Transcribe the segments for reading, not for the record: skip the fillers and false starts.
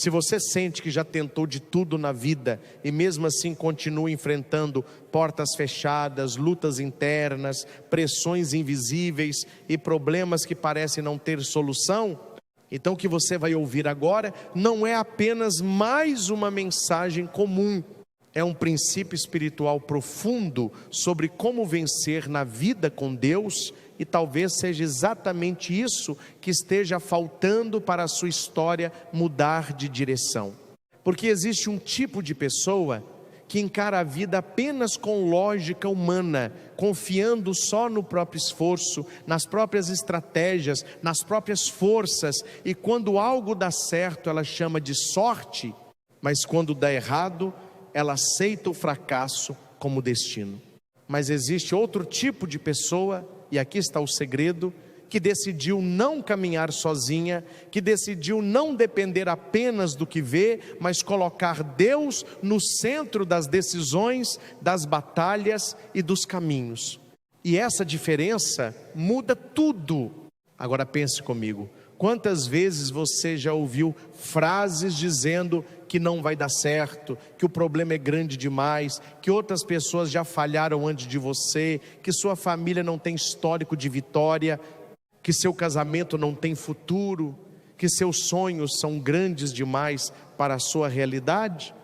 Se você sente que já tentou de tudo na vida e mesmo assim continua enfrentando portas fechadas, lutas internas, pressões invisíveis e problemas que parecem não ter solução, então o que você vai ouvir agora não é apenas mais uma mensagem comum, é um princípio espiritual profundo sobre como vencer na vida com Deus, e talvez seja exatamente isso que esteja faltando para a sua história mudar de direção. Porque existe um tipo de pessoa que encara a vida apenas com lógica humana, confiando só no próprio esforço, nas próprias estratégias, nas próprias forças, e quando algo dá certo ela chama de sorte, mas quando dá errado ela aceita o fracasso como destino. Mas existe outro tipo de pessoa, e aqui está o segredo, que decidiu não caminhar sozinha, que decidiu não depender apenas do que vê, mas colocar Deus no centro das decisões, das batalhas e dos caminhos. E essa diferença muda tudo. Agora pense comigo, quantas vezes você já ouviu frases dizendo que não vai dar certo, que o problema é grande demais, que outras pessoas já falharam antes de você, que sua família não tem histórico de vitória, que seu casamento não tem futuro, que seus sonhos são grandes demais para a sua realidade?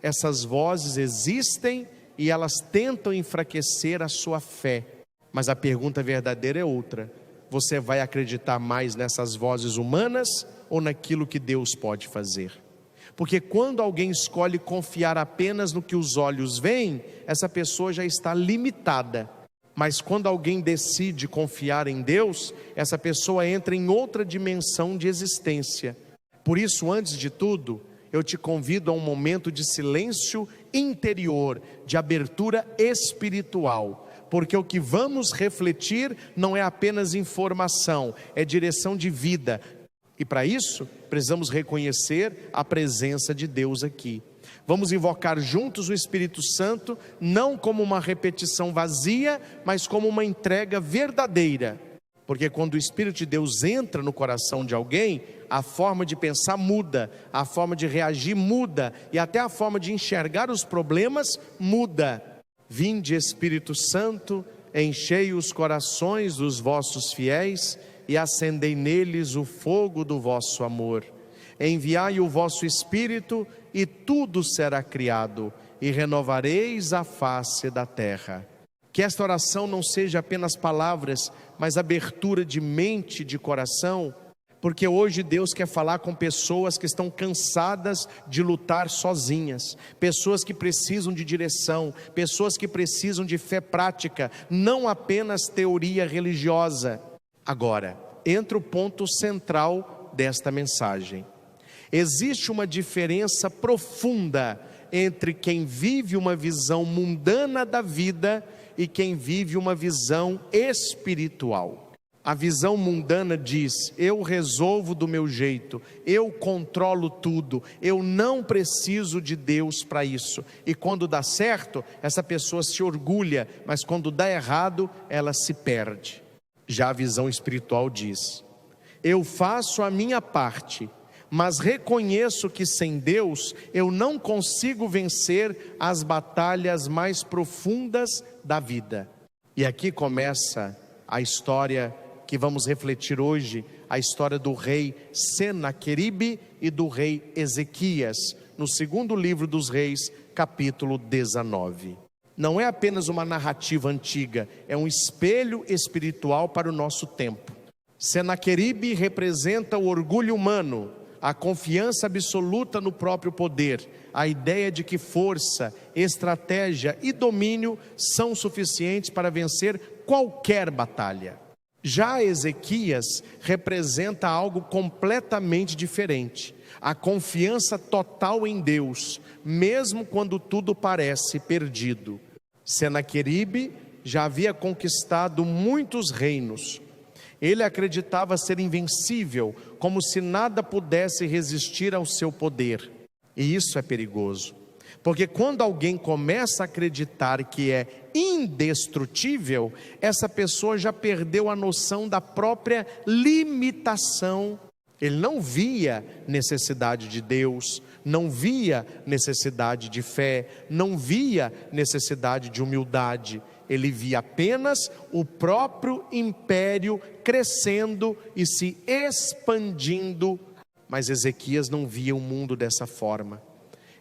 Essas vozes existem e elas tentam enfraquecer a sua fé, mas a pergunta verdadeira é outra: você vai acreditar mais nessas vozes humanas ou naquilo que Deus pode fazer? Porque quando alguém escolhe confiar apenas no que os olhos veem, essa pessoa já está limitada. Mas quando alguém decide confiar em Deus, essa pessoa entra em outra dimensão de existência. Por isso, antes de tudo, eu te convido a um momento de silêncio interior, de abertura espiritual. Porque o que vamos refletir não é apenas informação, é direção de vida. E para isso, precisamos reconhecer a presença de Deus aqui. Vamos invocar juntos o Espírito Santo, não como uma repetição vazia, mas como uma entrega verdadeira. Porque quando o Espírito de Deus entra no coração de alguém, a forma de pensar muda, a forma de reagir muda, e até a forma de enxergar os problemas muda. Vinde, Espírito Santo, enchei os corações dos vossos fiéis e acendei neles o fogo do vosso amor. Enviai o vosso Espírito e tudo será criado, e renovareis a face da terra. Que esta oração não seja apenas palavras, mas abertura de mente e de coração, porque hoje Deus quer falar com pessoas que estão cansadas de lutar sozinhas, pessoas que precisam de direção, pessoas que precisam de fé prática, não apenas teoria religiosa. Agora, entra o ponto central desta mensagem. Existe uma diferença profunda entre quem vive uma visão mundana da vida e quem vive uma visão espiritual. A visão mundana diz: eu resolvo do meu jeito, eu controlo tudo, eu não preciso de Deus para isso. E quando dá certo, essa pessoa se orgulha, mas quando dá errado, ela se perde. Já a visão espiritual diz: eu faço a minha parte, mas reconheço que sem Deus eu não consigo vencer as batalhas mais profundas da vida. E aqui começa a história que vamos refletir hoje, a história do rei Senaqueribe e do rei Ezequias, no segundo livro dos reis, capítulo 19. Não é apenas uma narrativa antiga, é um espelho espiritual para o nosso tempo. Senaqueribe representa o orgulho humano, a confiança absoluta no próprio poder, a ideia de que força, estratégia e domínio são suficientes para vencer qualquer batalha. Já Ezequias representa algo completamente diferente, a confiança total em Deus, mesmo quando tudo parece perdido. Senaqueribe já havia conquistado muitos reinos. Ele acreditava ser invencível, como se nada pudesse resistir ao seu poder. E isso é perigoso, porque quando alguém começa a acreditar que é indestrutível, essa pessoa já perdeu a noção da própria limitação Ele não via necessidade de Deus, não via necessidade de fé, não via necessidade de humildade. Ele via apenas o próprio império crescendo e se expandindo. Mas Ezequias não via o mundo dessa forma.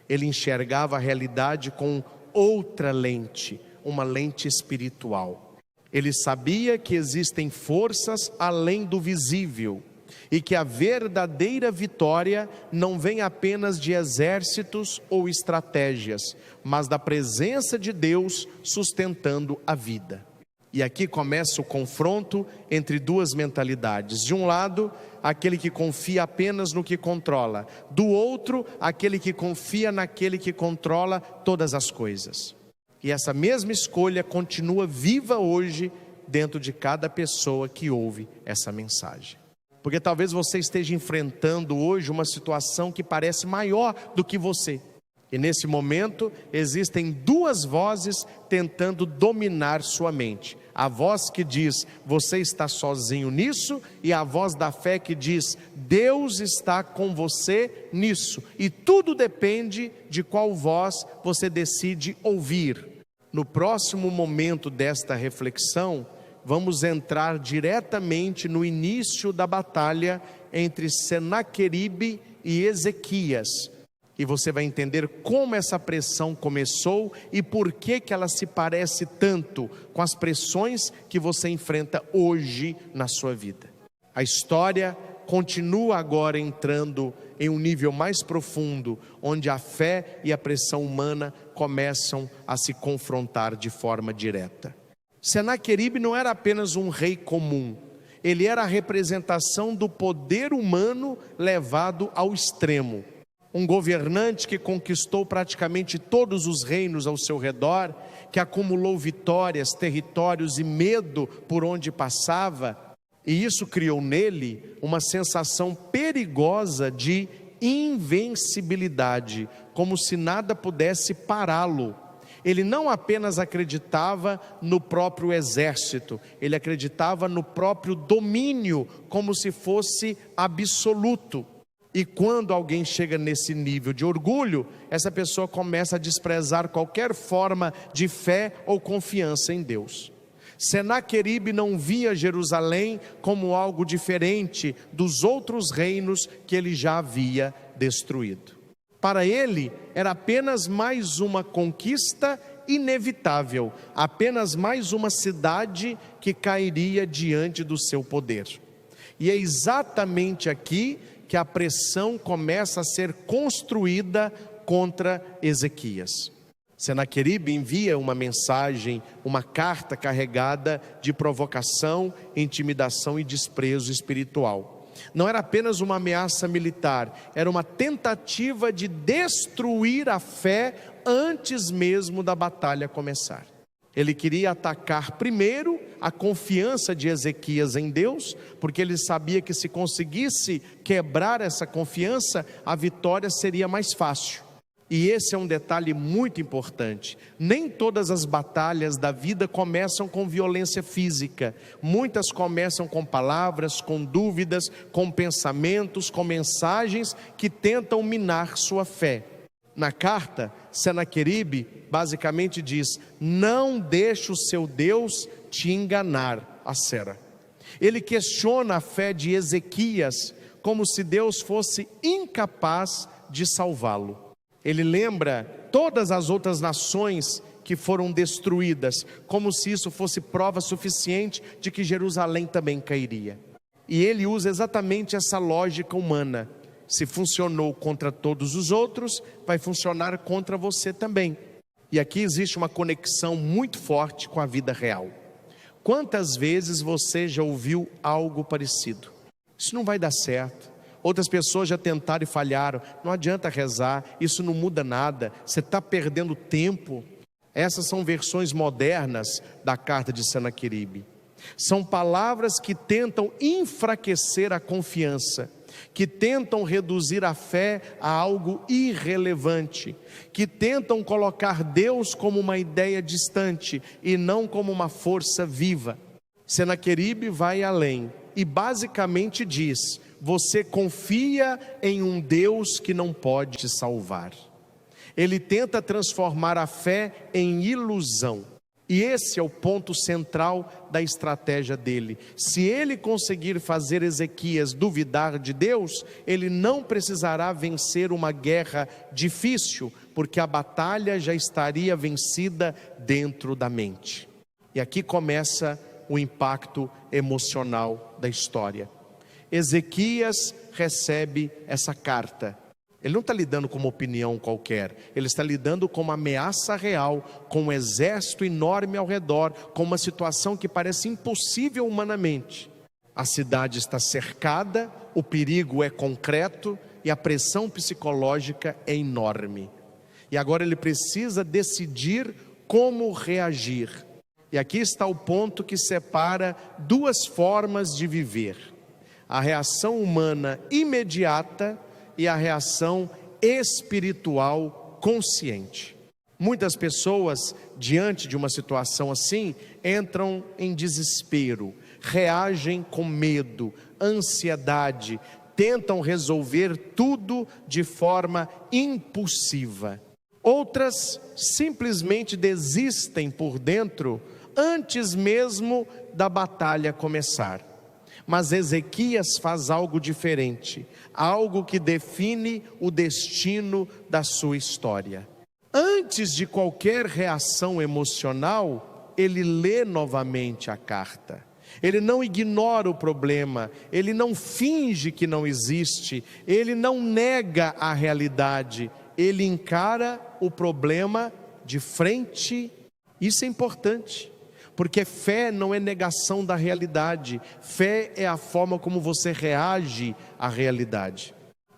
Ele enxergava a realidade com outra lente, uma lente espiritual. Ele sabia que existem forças além do visível e que a verdadeira vitória não vem apenas de exércitos ou estratégias, mas da presença de Deus sustentando a vida. E aqui começa o confronto entre duas mentalidades. De um lado, aquele que confia apenas no que controla. Do outro, aquele que confia naquele que controla todas as coisas. E essa mesma escolha continua viva hoje dentro de cada pessoa que ouve essa mensagem. Porque talvez você esteja enfrentando hoje uma situação que parece maior do que você. E nesse momento existem duas vozes tentando dominar sua mente. A voz que diz, você está sozinho nisso, e a voz da fé que diz, Deus está com você nisso. E tudo depende de qual voz você decide ouvir. No próximo momento desta reflexão, vamos entrar diretamente no início da batalha entre Senaqueribe e Ezequias. E você vai entender como essa pressão começou e por que ela se parece tanto com as pressões que você enfrenta hoje na sua vida. A história continua agora entrando em um nível mais profundo, onde a fé e a pressão humana começam a se confrontar de forma direta. Senaqueribe não era apenas um rei comum, ele era a representação do poder humano levado ao extremo. Um governante que conquistou praticamente todos os reinos ao seu redor, que acumulou vitórias, territórios e medo por onde passava, e isso criou nele uma sensação perigosa de invencibilidade, como se nada pudesse pará-lo. Ele não apenas acreditava no próprio exército, ele acreditava no próprio domínio, como se fosse absoluto. E quando alguém chega nesse nível de orgulho, essa pessoa começa a desprezar qualquer forma de fé ou confiança em Deus. Senaqueribe não via Jerusalém como algo diferente dos outros reinos que ele já havia destruído. Para ele, era apenas mais uma conquista inevitável, apenas mais uma cidade que cairia diante do seu poder. E é exatamente aqui que a pressão começa a ser construída contra Ezequias. Senaqueribe envia uma mensagem, uma carta carregada de provocação, intimidação e desprezo espiritual. Não era apenas uma ameaça militar, era uma tentativa de destruir a fé antes mesmo da batalha começar. Ele queria atacar primeiro a confiança de Ezequias em Deus, porque ele sabia que se conseguisse quebrar essa confiança, a vitória seria mais fácil. E esse é um detalhe muito importante. Nem todas as batalhas da vida começam com violência física. Muitas começam com palavras, com dúvidas, com pensamentos, com mensagens que tentam minar sua fé. Na carta, Senaqueribe basicamente diz, não deixe o seu Deus te enganar, a Sera. Ele questiona a fé de Ezequias, como se Deus fosse incapaz de salvá-lo. Ele lembra todas as outras nações que foram destruídas, como se isso fosse prova suficiente de que Jerusalém também cairia. E ele usa exatamente essa lógica humana. Se funcionou contra todos os outros, vai funcionar contra você também. E aqui existe uma conexão muito forte com a vida real. Quantas vezes você já ouviu algo parecido? Isso não vai dar certo. Outras pessoas já tentaram e falharam. Não adianta rezar, isso não muda nada. Você está perdendo tempo. Essas são versões modernas da carta de Senaqueribe. São palavras que tentam enfraquecer a confiança, que tentam reduzir a fé a algo irrelevante, que tentam colocar Deus como uma ideia distante e não como uma força viva. Senaqueribe vai além e basicamente diz, você confia em um Deus que não pode te salvar. Ele tenta transformar a fé em ilusão. E esse é o ponto central da estratégia dele. Se ele conseguir fazer Ezequias duvidar de Deus, ele não precisará vencer uma guerra difícil, porque a batalha já estaria vencida dentro da mente. E aqui começa o impacto emocional da história. Ezequias recebe essa carta. Ele não está lidando com uma opinião qualquer, ele está lidando com uma ameaça real, com um exército enorme ao redor, com uma situação que parece impossível humanamente. A cidade está cercada, o perigo é concreto e a pressão psicológica é enorme. E agora ele precisa decidir como reagir. E aqui está o ponto que separa duas formas de viver: a reação humana imediata e a reação espiritual consciente. Muitas pessoas, diante de uma situação assim, entram em desespero, reagem com medo, ansiedade, tentam resolver tudo de forma impulsiva. Outras simplesmente desistem por dentro antes mesmo da batalha começar. Mas Ezequias faz algo diferente, algo que define o destino da sua história. Antes de qualquer reação emocional, ele lê novamente a carta. Ele não ignora o problema, ele não finge que não existe, ele não nega a realidade, ele encara o problema de frente. Isso é importante. Porque fé não é negação da realidade, fé é a forma como você reage à realidade.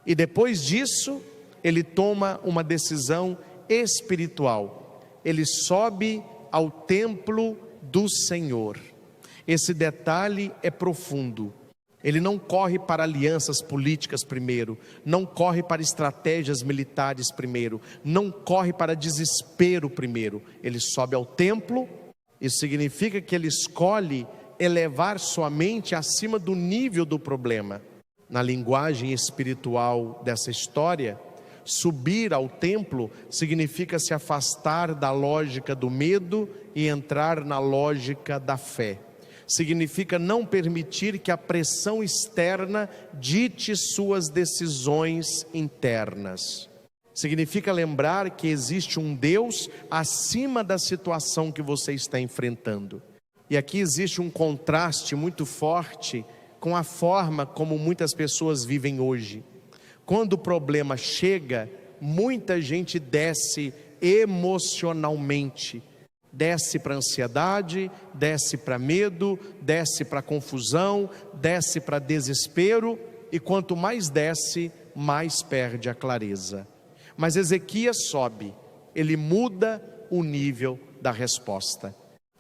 E depois disso, ele toma uma decisão espiritual. Ele sobe ao templo do Senhor. Esse detalhe é profundo. Ele não corre para alianças políticas primeiro, não corre para estratégias militares primeiro, não corre para desespero primeiro. Ele sobe ao templo. Isso significa que ele escolhe elevar sua mente acima do nível do problema. Na linguagem espiritual dessa história, subir ao templo significa se afastar da lógica do medo e entrar na lógica da fé. Significa não permitir que a pressão externa dite suas decisões internas. Significa lembrar que existe um Deus acima da situação que você está enfrentando. E aqui existe um contraste muito forte com a forma como muitas pessoas vivem hoje. Quando o problema chega, muita gente desce emocionalmente. Desce para ansiedade, desce para medo, desce para confusão, desce para desespero. E quanto mais desce, mais perde a clareza. Mas Ezequias sobe, ele muda o nível da resposta.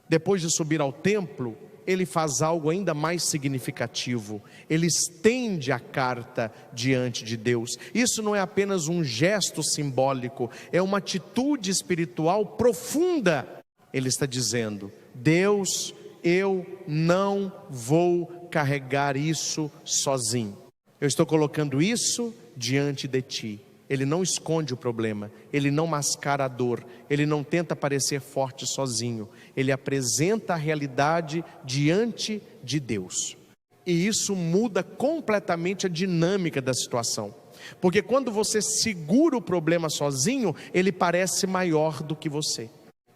Depois de subir ao templo, ele faz algo ainda mais significativo. Ele estende a carta diante de Deus. Isso não é apenas um gesto simbólico, é uma atitude espiritual profunda. Ele está dizendo: Deus, eu não vou carregar isso sozinho. Eu estou colocando isso diante de ti. Ele não esconde o problema, ele não mascara a dor, ele não tenta parecer forte sozinho, ele apresenta a realidade diante de Deus. E isso muda completamente a dinâmica da situação, porque quando você segura o problema sozinho, ele parece maior do que você.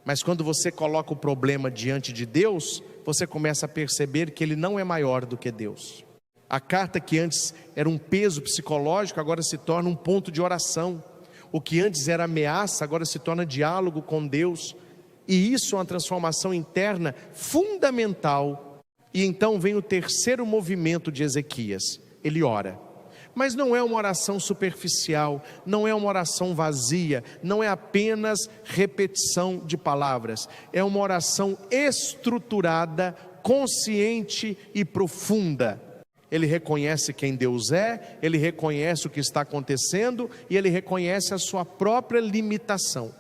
Mas quando você coloca o problema diante de Deus, você começa a perceber que ele não é maior do que Deus. A carta que antes era um peso psicológico, agora se torna um ponto de oração. O que antes era ameaça, agora se torna diálogo com Deus. E isso é uma transformação interna fundamental. E então vem o terceiro movimento de Ezequias. Ele ora. Mas não é uma oração superficial, não é uma oração vazia, não é apenas repetição de palavras. É uma oração estruturada, consciente e profunda. Ele reconhece quem Deus é, ele reconhece o que está acontecendo e ele reconhece a sua própria limitação.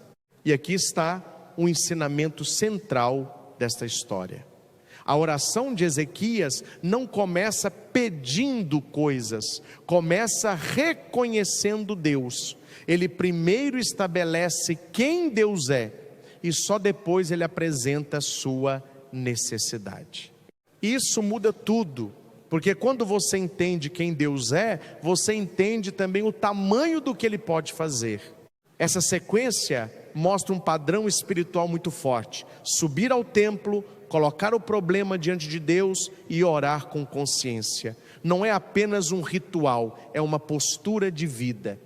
E aqui está o ensinamento central desta história. A oração de Ezequias não começa pedindo coisas, começa reconhecendo Deus. Ele primeiro estabelece quem Deus é, e só depois ele apresenta a sua necessidade. Isso muda tudo, porque quando você entende quem Deus é, você entende também o tamanho do que Ele pode fazer. Essa sequência mostra um padrão espiritual muito forte: subir ao templo, colocar o problema diante de Deus e orar com consciência. Não é apenas um ritual, é uma postura de vida.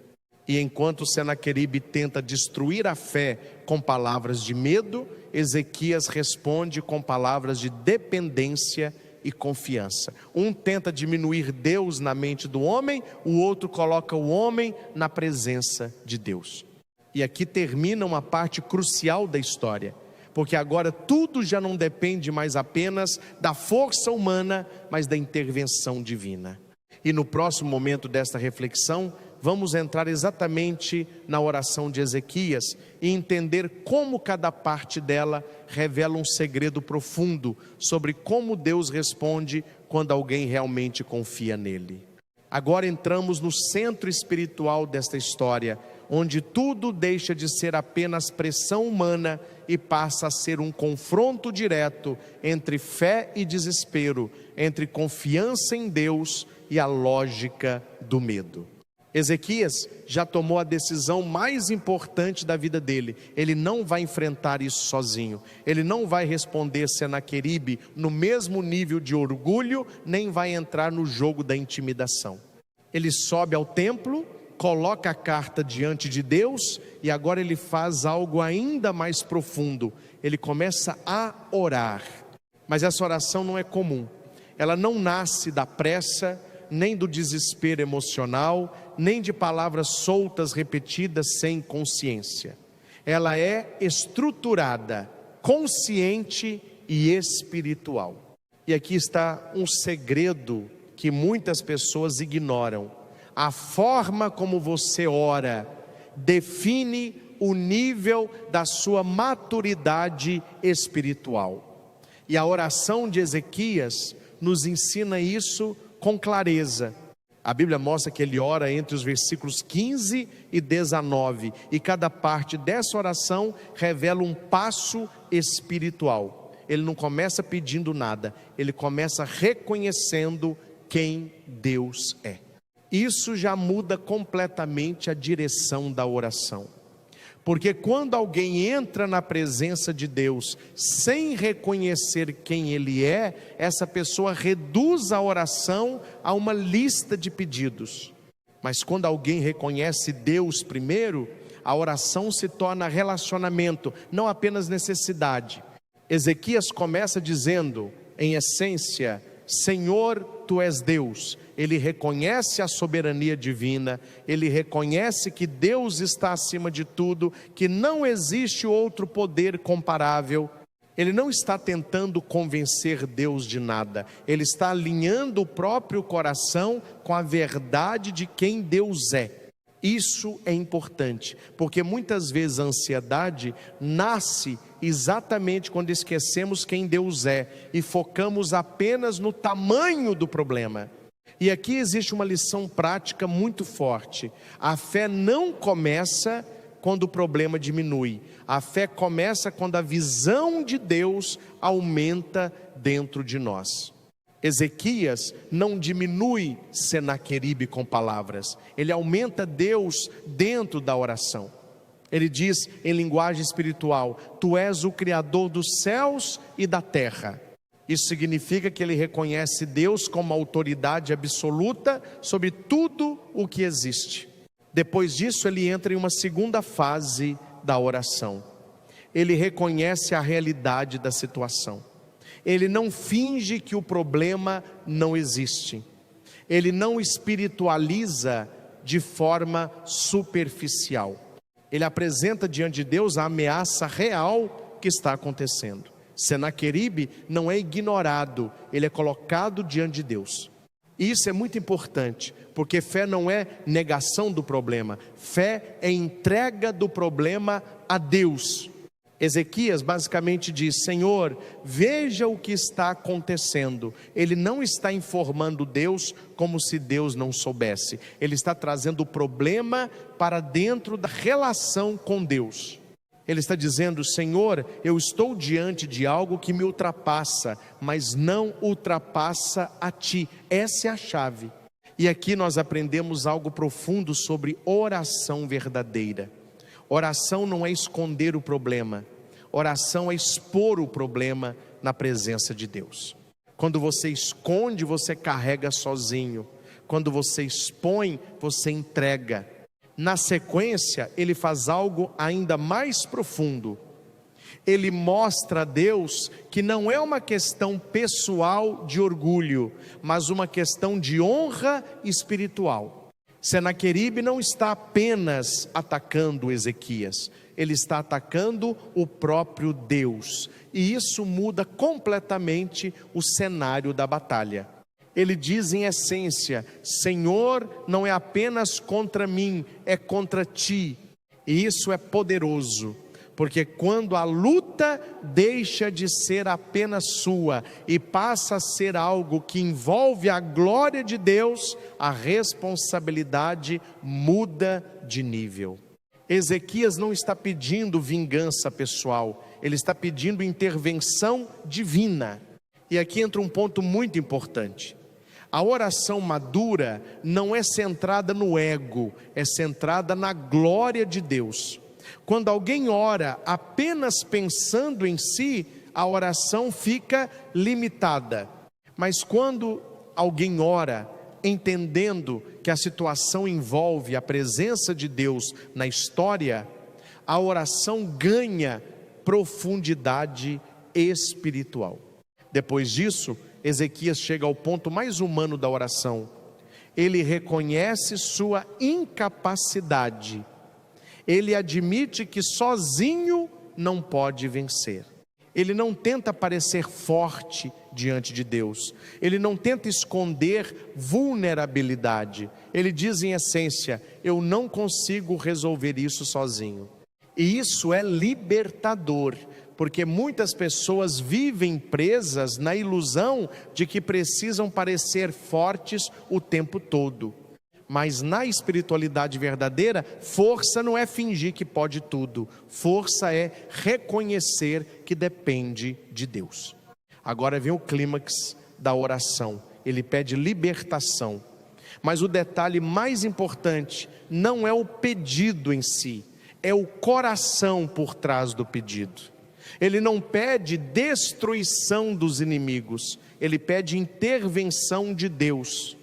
E enquanto Senaqueribe tenta destruir a fé com palavras de medo, Ezequias responde com palavras de dependência e confiança. Um tenta diminuir Deus na mente do homem, o outro coloca o homem na presença de Deus. E aqui termina uma parte crucial da história, porque agora tudo já não depende mais apenas da força humana, mas da intervenção divina. E no próximo momento desta reflexão, vamos entrar exatamente na oração de Ezequias e entender como cada parte dela revela um segredo profundo sobre como Deus responde quando alguém realmente confia nele. Agora entramos no centro espiritual desta história, onde tudo deixa de ser apenas pressão humana e passa a ser um confronto direto entre fé e desespero, entre confiança em Deus e a lógica do medo. Ezequias já tomou a decisão mais importante da vida dele. Ele não vai enfrentar isso sozinho. Ele não vai responder Senaqueribe no mesmo nível de orgulho, nem vai entrar no jogo da intimidação. Ele sobe ao templo, coloca a carta diante de Deus e agora ele faz algo ainda mais profundo. Ele começa a orar. Mas essa oração não é comum. Ela não nasce da pressa, nem do desespero emocional, nem de palavras soltas repetidas sem consciência. Ela é estruturada, consciente e espiritual. E aqui está um segredo que muitas pessoas ignoram. A forma como você ora define o nível da sua maturidade espiritual. E a oração de Ezequias nos ensina isso com clareza. A Bíblia mostra que ele ora entre os versículos 15 e 19, e cada parte dessa oração revela um passo espiritual. Ele não começa pedindo nada, ele começa reconhecendo quem Deus é. Isso já muda completamente a direção da oração. Porque quando alguém entra na presença de Deus sem reconhecer quem Ele é, essa pessoa reduz a oração a uma lista de pedidos. Mas quando alguém reconhece Deus primeiro, a oração se torna relacionamento, não apenas necessidade. Ezequias começa dizendo, em essência, Senhor, Tu és Deus. Ele reconhece a soberania divina, ele reconhece que Deus está acima de tudo, que não existe outro poder comparável. Ele não está tentando convencer Deus de nada, ele está alinhando o próprio coração com a verdade de quem Deus é. Isso é importante, porque muitas vezes a ansiedade nasce exatamente quando esquecemos quem Deus é e focamos apenas no tamanho do problema. E aqui existe uma lição prática muito forte. A fé não começa quando o problema diminui. A fé começa quando a visão de Deus aumenta dentro de nós. Ezequias não diminui Senaqueribe com palavras. Ele aumenta Deus dentro da oração. Ele diz em linguagem espiritual: Tu és o Criador dos céus e da terra. Isso significa que ele reconhece Deus como autoridade absoluta sobre tudo o que existe. Depois disso ele entra em uma segunda fase da oração. Ele reconhece a realidade da situação. Ele não finge que o problema não existe. Ele não espiritualiza de forma superficial. Ele apresenta diante de Deus a ameaça real que está acontecendo. Senaqueribe não é ignorado, ele é colocado diante de Deus. E isso é muito importante, porque fé não é negação do problema, fé é entrega do problema a Deus. Ezequias basicamente diz: Senhor, veja o que está acontecendo. Ele não está informando Deus como se Deus não soubesse. Ele está trazendo o problema para dentro da relação com Deus. Ele está dizendo: Senhor, eu estou diante de algo que me ultrapassa, mas não ultrapassa a Ti. Essa é a chave. E aqui nós aprendemos algo profundo sobre oração verdadeira. Oração não é esconder o problema, oração é expor o problema na presença de Deus. Quando você esconde, você carrega sozinho. Quando você expõe, você entrega. Na sequência, ele faz algo ainda mais profundo. Ele mostra a Deus que não é uma questão pessoal de orgulho, mas uma questão de honra espiritual. Senaqueribe não está apenas atacando Ezequias, ele está atacando o próprio Deus, e isso muda completamente o cenário da batalha. Ele diz em essência: Senhor, não é apenas contra mim, é contra Ti. E isso é poderoso, porque quando a luta deixa de ser apenas sua e passa a ser algo que envolve a glória de Deus, a responsabilidade muda de nível. Ezequias não está pedindo vingança pessoal, ele está pedindo intervenção divina. E aqui entra um ponto muito importante. A oração madura não é centrada no ego, é centrada na glória de Deus. Quando alguém ora apenas pensando em si, a oração fica limitada. Mas quando alguém ora entendendo que a situação envolve a presença de Deus na história, a oração ganha profundidade espiritual. Depois disso, Ezequias chega ao ponto mais humano da oração. Ele reconhece sua incapacidade. Ele admite que sozinho não pode vencer. Ele não tenta parecer forte diante de Deus. Ele não tenta esconder vulnerabilidade. Ele diz em essência: eu não consigo resolver isso sozinho. E isso é libertador, porque muitas pessoas vivem presas na ilusão de que precisam parecer fortes o tempo todo. Mas na espiritualidade verdadeira, força não é fingir que pode tudo. Força é reconhecer que depende de Deus. Agora vem o clímax da oração. Ele pede libertação. Mas o detalhe mais importante não é o pedido em si, é o coração por trás do pedido. Ele não pede destruição dos inimigos, ele pede intervenção de Deus.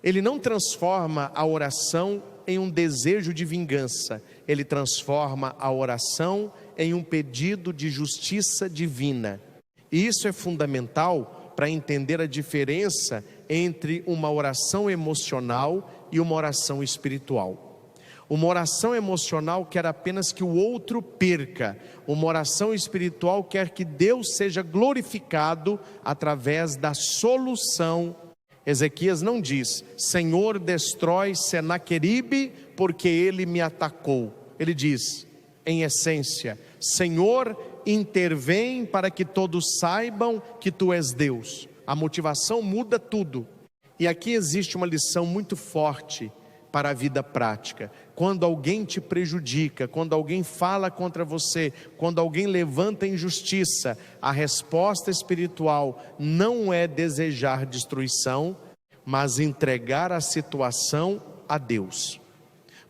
Ele não transforma a oração em um desejo de vingança, ele transforma a oração em um pedido de justiça divina. E isso é fundamental para entender a diferença entre uma oração emocional e uma oração espiritual. Uma oração emocional quer apenas que o outro perca, uma oração espiritual quer que Deus seja glorificado através da solução. Ezequias não diz: Senhor, destrói Senaqueribe porque ele me atacou. Ele diz, em essência: Senhor, intervém para que todos saibam que Tu és Deus. A motivação muda tudo. E aqui existe uma lição muito forte para a vida prática. Quando alguém te prejudica, quando alguém fala contra você, quando alguém levanta injustiça, a resposta espiritual não é desejar destruição, mas entregar a situação a Deus.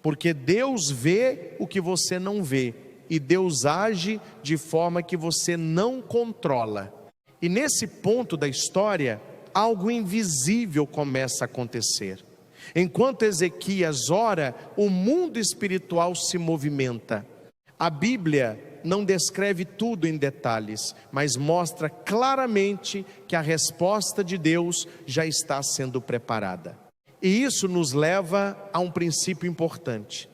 Porque Deus vê o que você não vê, e Deus age de forma que você não controla. E nesse ponto da história, algo invisível começa a acontecer. Enquanto Ezequias ora, o mundo espiritual se movimenta. A Bíblia não descreve tudo em detalhes, mas mostra claramente que a resposta de Deus já está sendo preparada. E isso nos leva a um princípio importante.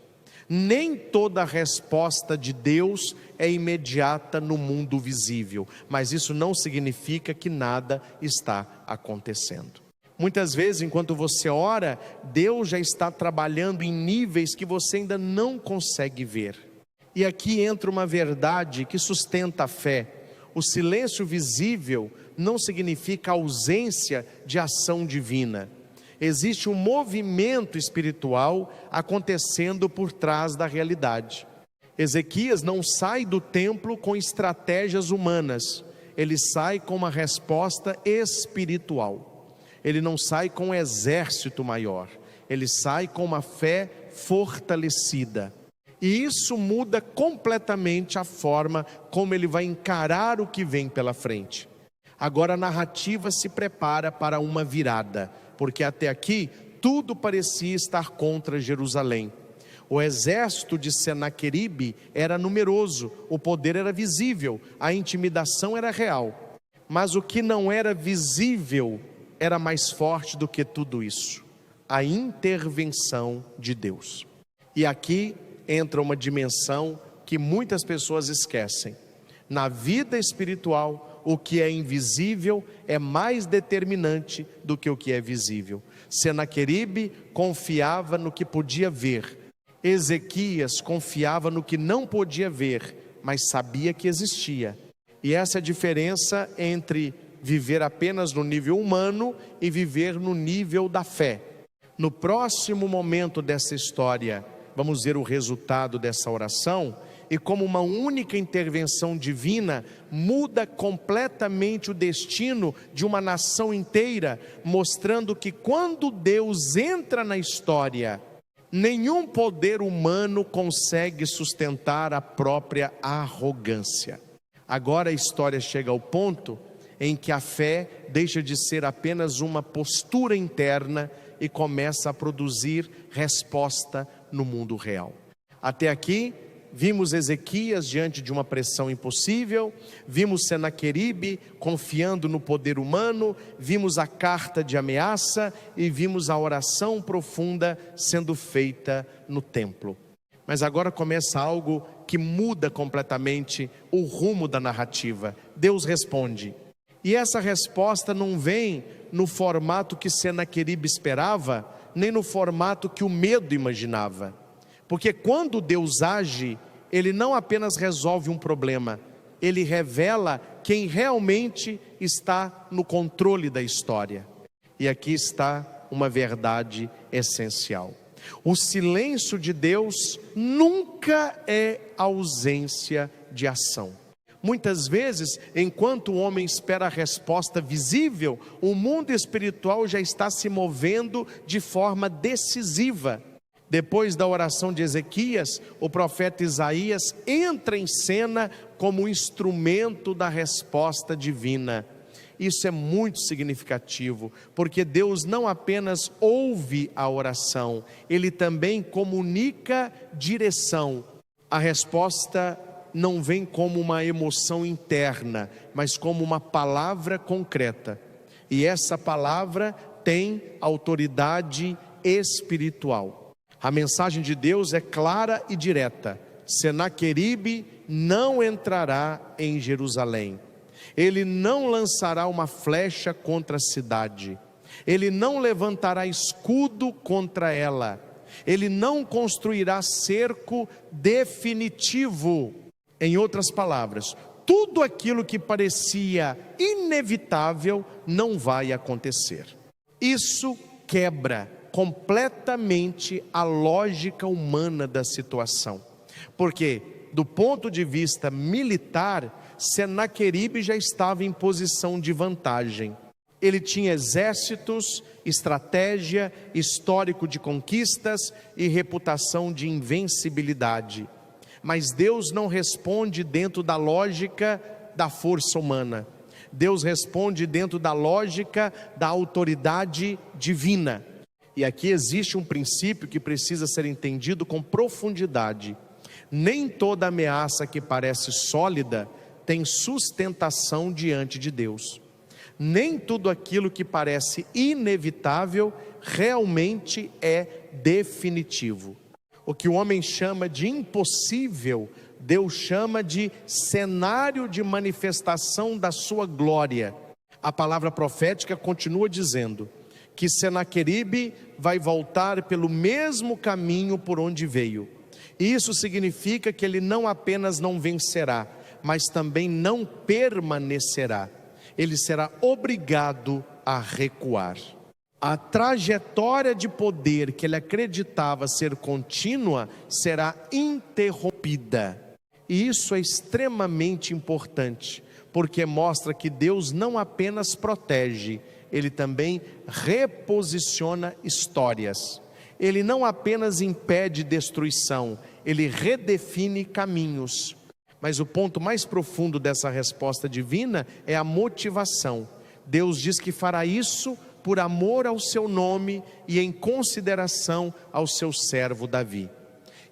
Nem toda resposta de Deus é imediata no mundo visível, mas isso não significa que nada está acontecendo. Muitas vezes, enquanto você ora, Deus já está trabalhando em níveis que você ainda não consegue ver. E aqui entra uma verdade que sustenta a fé. O silêncio visível não significa ausência de ação divina. Existe um movimento espiritual acontecendo por trás da realidade. Ezequias não sai do templo com estratégias humanas, ele sai com uma resposta espiritual. Ele não sai com um exército maior, ele sai com uma fé fortalecida. E isso muda completamente a forma como ele vai encarar o que vem pela frente. Agora a narrativa se prepara para uma virada, porque até aqui tudo parecia estar contra Jerusalém. O exército de Senaqueribe era numeroso, o poder era visível, a intimidação era real. Mas o que não era visível era mais forte do que tudo isso: a intervenção de Deus. E aqui entra uma dimensão que muitas pessoas esquecem. Na vida espiritual, o que é invisível é mais determinante do que o que é visível. Senaqueribe confiava no que podia ver. Ezequias confiava no que não podia ver, mas sabia que existia. E essa é a diferença entre viver apenas no nível humano e viver no nível da fé. No próximo momento dessa história, vamos ver o resultado dessa oração e como uma única intervenção divina muda completamente o destino de uma nação inteira, mostrando que quando Deus entra na história, nenhum poder humano consegue sustentar a própria arrogância. Agora a história chega ao ponto em que a fé deixa de ser apenas uma postura interna e começa a produzir resposta no mundo real. Até aqui, vimos Ezequias diante de uma pressão impossível, vimos Senaqueribe confiando no poder humano, vimos a carta de ameaça e vimos a oração profunda sendo feita no templo. Mas agora começa algo que muda completamente o rumo da narrativa. Deus responde. E essa resposta não vem no formato que Senaqueribe esperava, nem no formato que o medo imaginava. Porque quando Deus age, Ele não apenas resolve um problema, Ele revela quem realmente está no controle da história. E aqui está uma verdade essencial: o silêncio de Deus nunca é ausência de ação. Muitas vezes, enquanto o homem espera a resposta visível, o mundo espiritual já está se movendo de forma decisiva. Depois da oração de Ezequias, o profeta Isaías entra em cena como instrumento da resposta divina. Isso é muito significativo, porque Deus não apenas ouve a oração, Ele também comunica direção. A resposta não vem como uma emoção interna, mas como uma palavra concreta. E essa palavra tem autoridade espiritual. A mensagem de Deus é clara e direta: Senaqueribe não entrará em Jerusalém. Ele não lançará uma flecha contra a cidade. Ele não levantará escudo contra ela. Ele não construirá cerco definitivo. Em outras palavras, tudo aquilo que parecia inevitável não vai acontecer. Isso quebra completamente a lógica humana da situação, porque do ponto de vista militar, Senaqueribe já estava em posição de vantagem. Ele tinha exércitos, estratégia, histórico de conquistas e reputação de invencibilidade. Mas Deus não responde dentro da lógica da força humana. Deus responde dentro da lógica da autoridade divina. E aqui existe um princípio que precisa ser entendido com profundidade. Nem toda ameaça que parece sólida tem sustentação diante de Deus. Nem tudo aquilo que parece inevitável realmente é definitivo. O que o homem chama de impossível, Deus chama de cenário de manifestação da sua glória. A palavra profética continua dizendo que Senaqueribe vai voltar pelo mesmo caminho por onde veio. Isso significa que ele não apenas não vencerá, mas também não permanecerá. Ele será obrigado a recuar. A trajetória de poder que ele acreditava ser contínua será interrompida. E isso é extremamente importante, porque mostra que Deus não apenas protege, Ele também reposiciona histórias. Ele não apenas impede destruição, Ele redefine caminhos. Mas o ponto mais profundo dessa resposta divina é a motivação. Deus diz que fará isso por amor ao seu nome e em consideração ao seu servo Davi.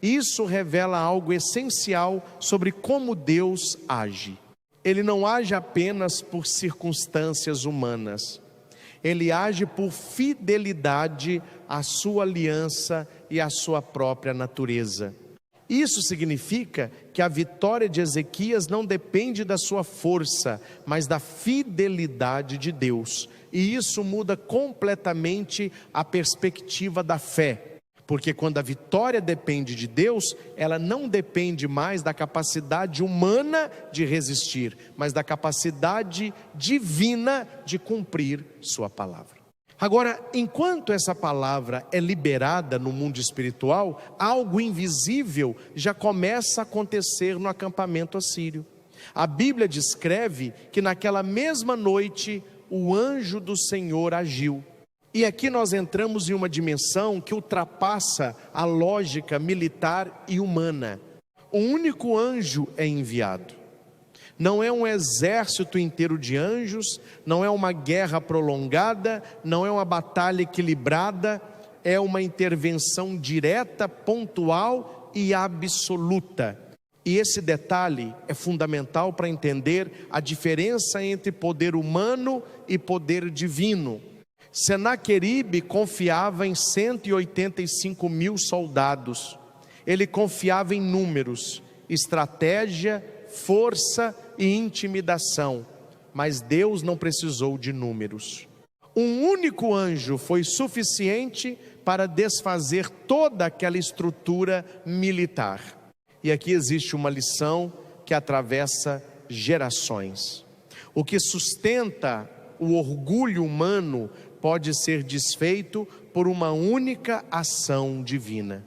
Isso revela algo essencial sobre como Deus age. Ele não age apenas por circunstâncias humanas. Ele age por fidelidade à sua aliança e à sua própria natureza. Isso significa que a vitória de Ezequias não depende da sua força, mas da fidelidade de Deus. E isso muda completamente a perspectiva da fé. Porque quando a vitória depende de Deus, ela não depende mais da capacidade humana de resistir, mas da capacidade divina de cumprir sua palavra. Agora, enquanto essa palavra é liberada no mundo espiritual, algo invisível já começa a acontecer no acampamento assírio. A Bíblia descreve que naquela mesma noite o anjo do Senhor agiu. E aqui nós entramos em uma dimensão que ultrapassa a lógica militar e humana. Um único anjo é enviado. Não é um exército inteiro de anjos, não é uma guerra prolongada, não é uma batalha equilibrada, é uma intervenção direta, pontual e absoluta. E esse detalhe é fundamental para entender a diferença entre poder humano e poder divino. Senaqueribe confiava em 185 mil soldados. Ele confiava em números, estratégia, força e intimidação, mas Deus não precisou de números. Um único anjo foi suficiente para desfazer toda aquela estrutura militar. E aqui existe uma lição que atravessa gerações. O que sustenta o orgulho humano pode ser desfeito por uma única ação divina.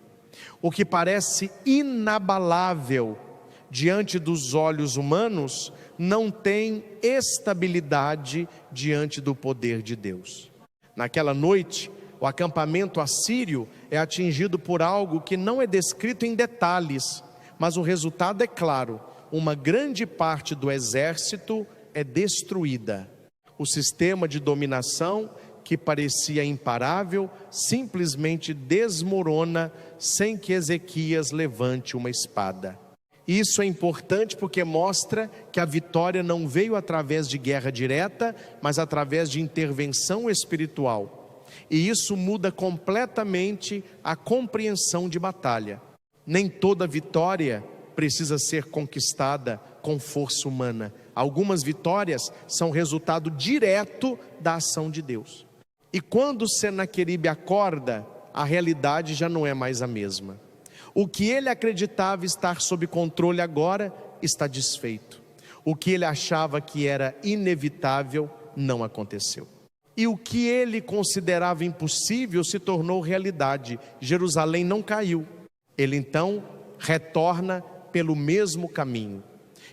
O que parece inabalável diante dos olhos humanos não tem estabilidade diante do poder de Deus. Naquela noite, o acampamento assírio é atingido por algo que não é descrito em detalhes, mas o resultado é claro: uma grande parte do exército é destruída. O sistema de dominação, que parecia imparável, simplesmente desmorona sem que Ezequias levante uma espada. Isso é importante porque mostra que a vitória não veio através de guerra direta, mas através de intervenção espiritual. E isso muda completamente a compreensão de batalha. Nem toda vitória precisa ser conquistada com força humana. Algumas vitórias são resultado direto da ação de Deus. E quando Senaqueribe acorda, a realidade já não é mais a mesma. O que ele acreditava estar sob controle agora está desfeito. O que ele achava que era inevitável não aconteceu. E o que ele considerava impossível se tornou realidade. Jerusalém não caiu. Ele então retorna pelo mesmo caminho.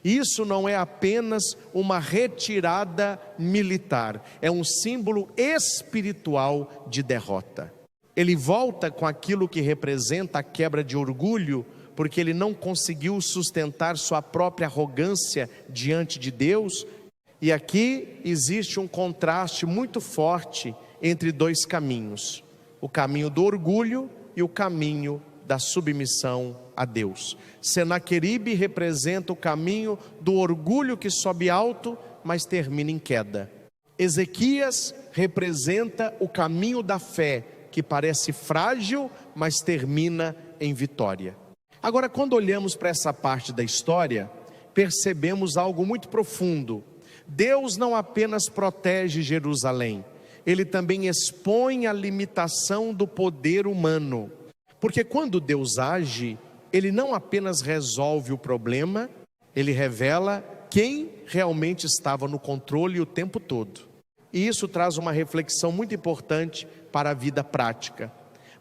Isso não é apenas uma retirada militar, é um símbolo espiritual de derrota. Ele volta com aquilo que representa a quebra de orgulho, porque ele não conseguiu sustentar sua própria arrogância diante de Deus. E aqui existe um contraste muito forte entre dois caminhos: o caminho do orgulho e o caminho da submissão a Deus. Senaqueribe representa o caminho do orgulho que sobe alto, mas termina em queda. Ezequias representa o caminho da fé, que parece frágil, mas termina em vitória. Agora, quando olhamos para essa parte da história, percebemos algo muito profundo. Deus não apenas protege Jerusalém, Ele também expõe a limitação do poder humano. Porque quando Deus age, ele não apenas resolve o problema, ele revela quem realmente estava no controle o tempo todo. E isso traz uma reflexão muito importante para a vida prática.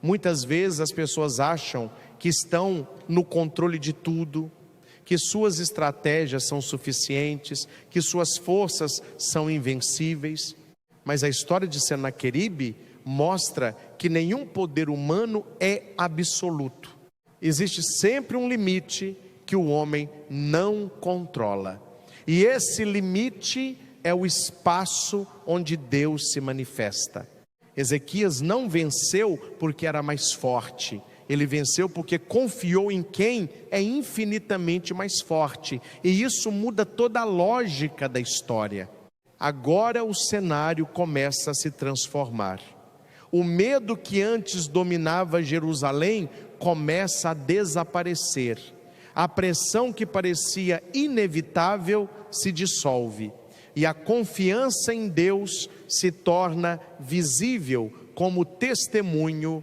Muitas vezes as pessoas acham que estão no controle de tudo, que suas estratégias são suficientes, que suas forças são invencíveis. Mas a história de Senaqueribe mostra que nenhum poder humano é absoluto. Existe sempre um limite que o homem não controla. E esse limite é o espaço onde Deus se manifesta. Ezequias não venceu porque era mais forte. Ele venceu porque confiou em quem é infinitamente mais forte. E isso muda toda a lógica da história. Agora o cenário começa a se transformar. O medo que antes dominava Jerusalém começa a desaparecer. A pressão que parecia inevitável se dissolve. E a confiança em Deus se torna visível como testemunho.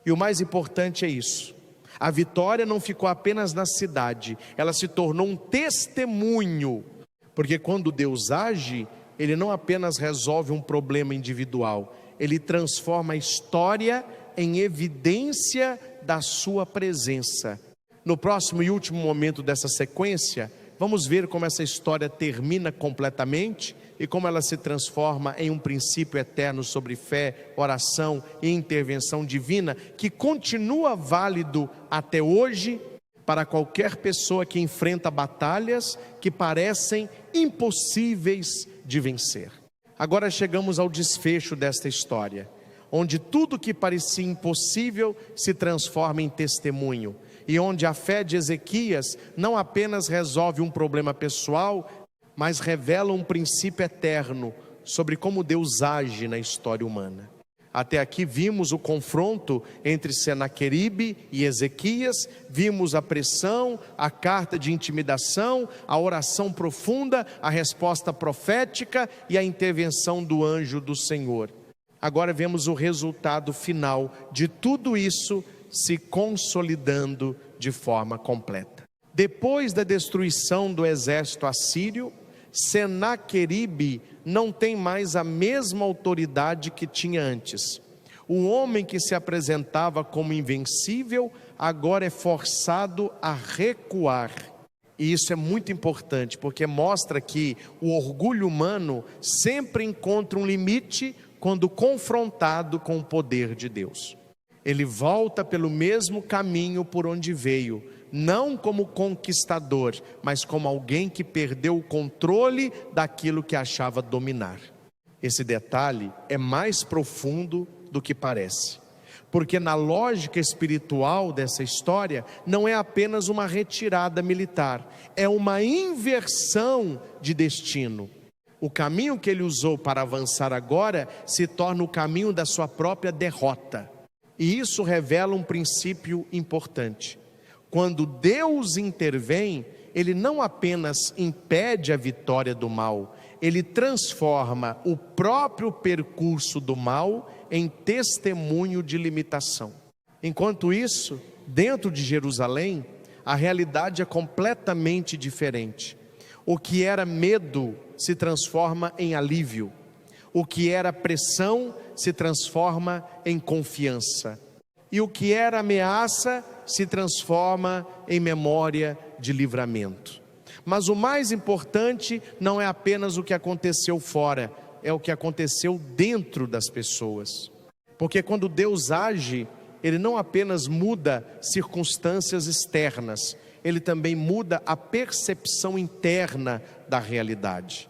E o mais importante é isso: a vitória não ficou apenas na cidade, ela se tornou um testemunho. Porque quando Deus age, Ele não apenas resolve um problema individual, Ele transforma a história em evidência da sua presença. No próximo e último momento dessa sequência, vamos ver como essa história termina completamente e como ela se transforma em um princípio eterno sobre fé, oração e intervenção divina, que continua válido até hoje para qualquer pessoa que enfrenta batalhas que parecem impossíveis de vencer. Agora chegamos ao desfecho desta história, onde tudo que parecia impossível se transforma em testemunho, e onde a fé de Ezequias não apenas resolve um problema pessoal, mas revela um princípio eterno sobre como Deus age na história humana. Até aqui vimos o confronto entre Senaqueribe e Ezequias, vimos a pressão, a carta de intimidação, a oração profunda, a resposta profética e a intervenção do anjo do Senhor. Agora vemos o resultado final de tudo isso se consolidando de forma completa. Depois da destruição do exército assírio, Senaqueribe não tem mais a mesma autoridade que tinha antes. O homem que se apresentava como invencível agora é forçado a recuar. E isso é muito importante, porque mostra que o orgulho humano sempre encontra um limite quando confrontado com o poder de Deus. Ele volta pelo mesmo caminho por onde veio, não como conquistador, mas como alguém que perdeu o controle daquilo que achava dominar. Esse detalhe é mais profundo do que parece, porque na lógica espiritual dessa história, não é apenas uma retirada militar, é uma inversão de destino. O caminho que ele usou para avançar agora se torna o caminho da sua própria derrota. E isso revela um princípio importante. Quando Deus intervém, Ele não apenas impede a vitória do mal, Ele transforma o próprio percurso do mal em testemunho de limitação. Enquanto isso, dentro de Jerusalém, a realidade é completamente diferente. O que era medo se transforma em alívio. O que era pressão se transforma em confiança. E o que era ameaça se transforma em memória de livramento. Mas o mais importante não é apenas o que aconteceu fora, é o que aconteceu dentro das pessoas. Porque quando Deus age, Ele não apenas muda circunstâncias externas, Ele também muda a percepção interna da realidade.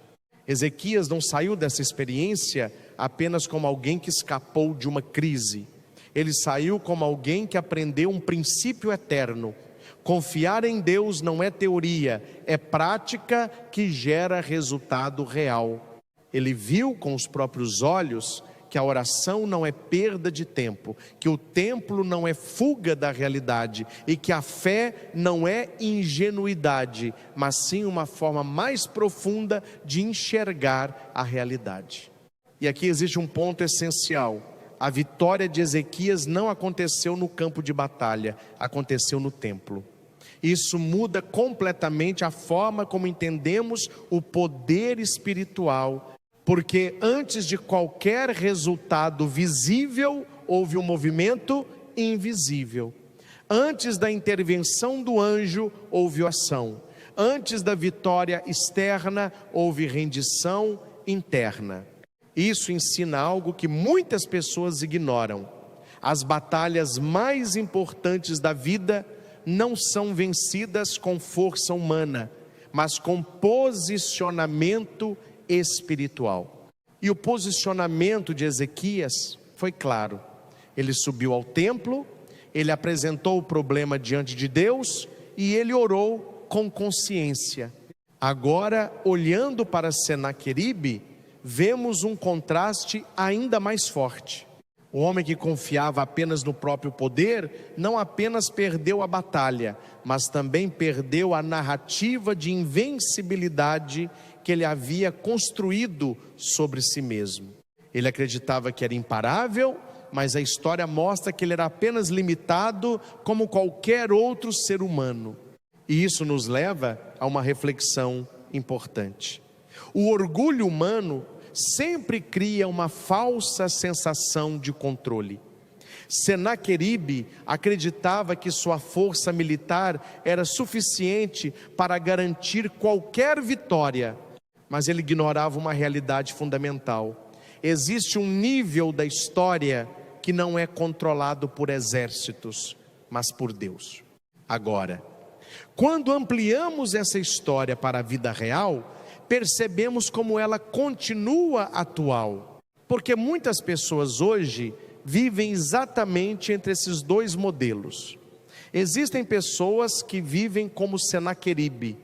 Ezequias não saiu dessa experiência apenas como alguém que escapou de uma crise. Ele saiu como alguém que aprendeu um princípio eterno. Confiar em Deus não é teoria, é prática que gera resultado real. Ele viu com os próprios olhos que a oração não é perda de tempo, que o templo não é fuga da realidade e que a fé não é ingenuidade, mas sim uma forma mais profunda de enxergar a realidade. E aqui existe um ponto essencial: a vitória de Ezequias não aconteceu no campo de batalha, aconteceu no templo. Isso muda completamente a forma como entendemos o poder espiritual, porque antes de qualquer resultado visível, houve um movimento invisível. Antes da intervenção do anjo, houve ação. Antes da vitória externa, houve rendição interna. Isso ensina algo que muitas pessoas ignoram. As batalhas mais importantes da vida não são vencidas com força humana, mas com posicionamento espiritual. E o posicionamento de Ezequias foi claro. Ele subiu ao templo, ele apresentou o problema diante de Deus e ele orou com consciência. Agora, olhando para Senaqueribe, vemos um contraste ainda mais forte. O homem que confiava apenas no próprio poder, não apenas perdeu a batalha, mas também perdeu a narrativa de invencibilidade que ele havia construído sobre si mesmo. Ele acreditava que era imparável, mas a história mostra que ele era apenas limitado como qualquer outro ser humano. E isso nos leva a uma reflexão importante. O orgulho humano sempre cria uma falsa sensação de controle. Senaqueribe acreditava que sua força militar era suficiente para garantir qualquer vitória, mas ele ignorava uma realidade fundamental. Existe um nível da história que não é controlado por exércitos, mas por Deus. Agora, quando ampliamos essa história para a vida real, percebemos como ela continua atual, porque muitas pessoas hoje vivem exatamente entre esses dois modelos. Existem pessoas que vivem como Senaqueribe,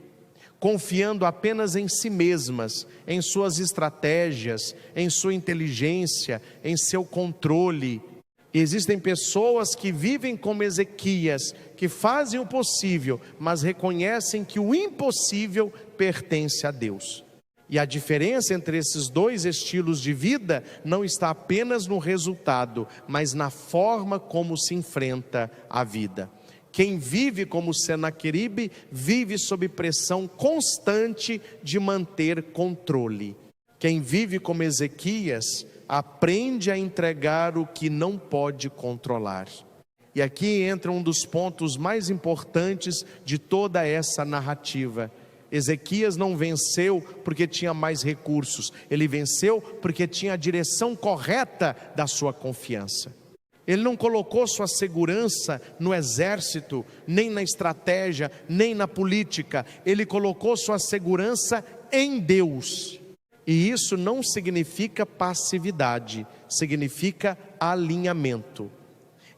confiando apenas em si mesmas, em suas estratégias, em sua inteligência, em seu controle. Existem pessoas que vivem como Ezequias, que fazem o possível, mas reconhecem que o impossível pertence a Deus. E a diferença entre esses dois estilos de vida não está apenas no resultado, mas na forma como se enfrenta a vida. Quem vive como Senaqueribe vive sob pressão constante de manter controle. Quem vive como Ezequias aprende a entregar o que não pode controlar. E aqui entra um dos pontos mais importantes de toda essa narrativa. Ezequias não venceu porque tinha mais recursos, ele venceu porque tinha a direção correta da sua confiança. Ele não colocou sua segurança no exército, nem na estratégia, nem na política. Ele colocou sua segurança em Deus. E isso não significa passividade, significa alinhamento.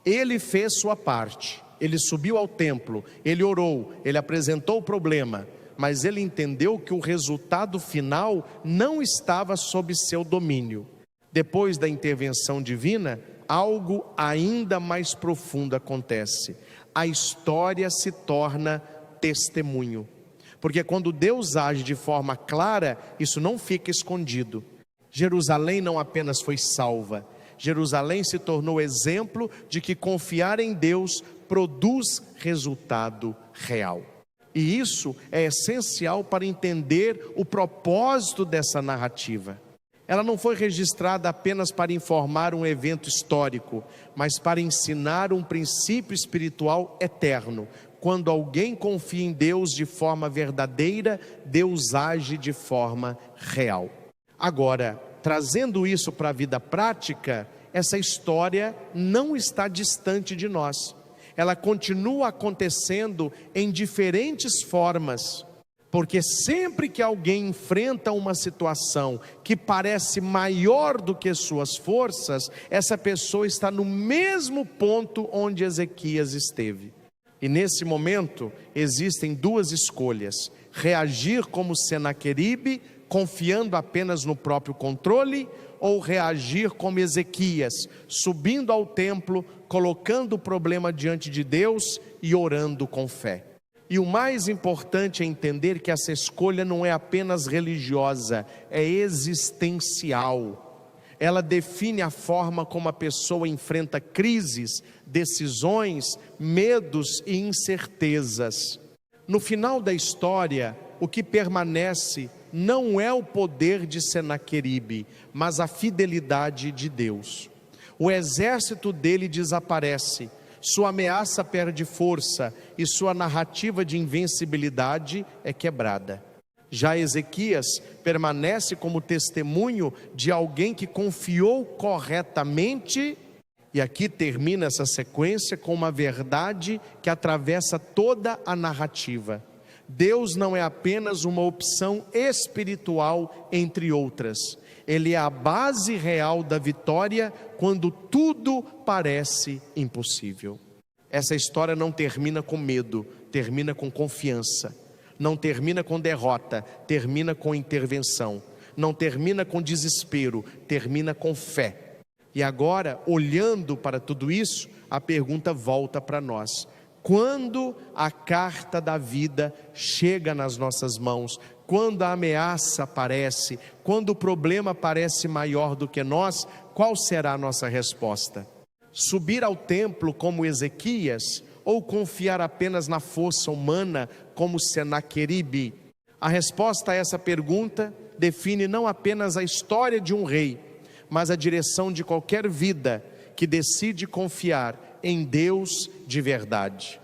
Ele fez sua parte, ele subiu ao templo, ele orou, ele apresentou o problema, mas ele entendeu que o resultado final não estava sob seu domínio. Depois da intervenção divina, algo ainda mais profundo acontece. A história se torna testemunho. Porque quando Deus age de forma clara, isso não fica escondido. Jerusalém não apenas foi salva, Jerusalém se tornou exemplo de que confiar em Deus produz resultado real. E isso é essencial para entender o propósito dessa narrativa. Ela não foi registrada apenas para informar um evento histórico, mas para ensinar um princípio espiritual eterno. Quando alguém confia em Deus de forma verdadeira, Deus age de forma real. Agora, trazendo isso para a vida prática, essa história não está distante de nós. Ela continua acontecendo em diferentes formas, porque sempre que alguém enfrenta uma situação que parece maior do que suas forças, essa pessoa está no mesmo ponto onde Ezequias esteve. E nesse momento existem duas escolhas: reagir como Senaqueribe, confiando apenas no próprio controle, ou reagir como Ezequias, subindo ao templo, colocando o problema diante de Deus e orando com fé. E o mais importante é entender que essa escolha não é apenas religiosa, é existencial. Ela define a forma como a pessoa enfrenta crises, decisões, medos e incertezas. No final da história, o que permanece não é o poder de Senaqueribe, mas a fidelidade de Deus. O exército dele desaparece, sua ameaça perde força e sua narrativa de invencibilidade é quebrada. Já Ezequias permanece como testemunho de alguém que confiou corretamente, e aqui termina essa sequência com uma verdade que atravessa toda a narrativa. Deus não é apenas uma opção espiritual entre outras, Ele é a base real da vitória quando tudo parece impossível. Essa história não termina com medo, termina com confiança. Não termina com derrota, termina com intervenção. Não termina com desespero, termina com fé. E agora, olhando para tudo isso, a pergunta volta para nós: quando a carta da vida chega nas nossas mãos, quando a ameaça aparece, quando o problema parece maior do que nós, qual será a nossa resposta? Subir ao templo como Ezequias, ou confiar apenas na força humana como Senaqueribe? A resposta a essa pergunta define não apenas a história de um rei, mas a direção de qualquer vida que decide confiar em Deus de verdade.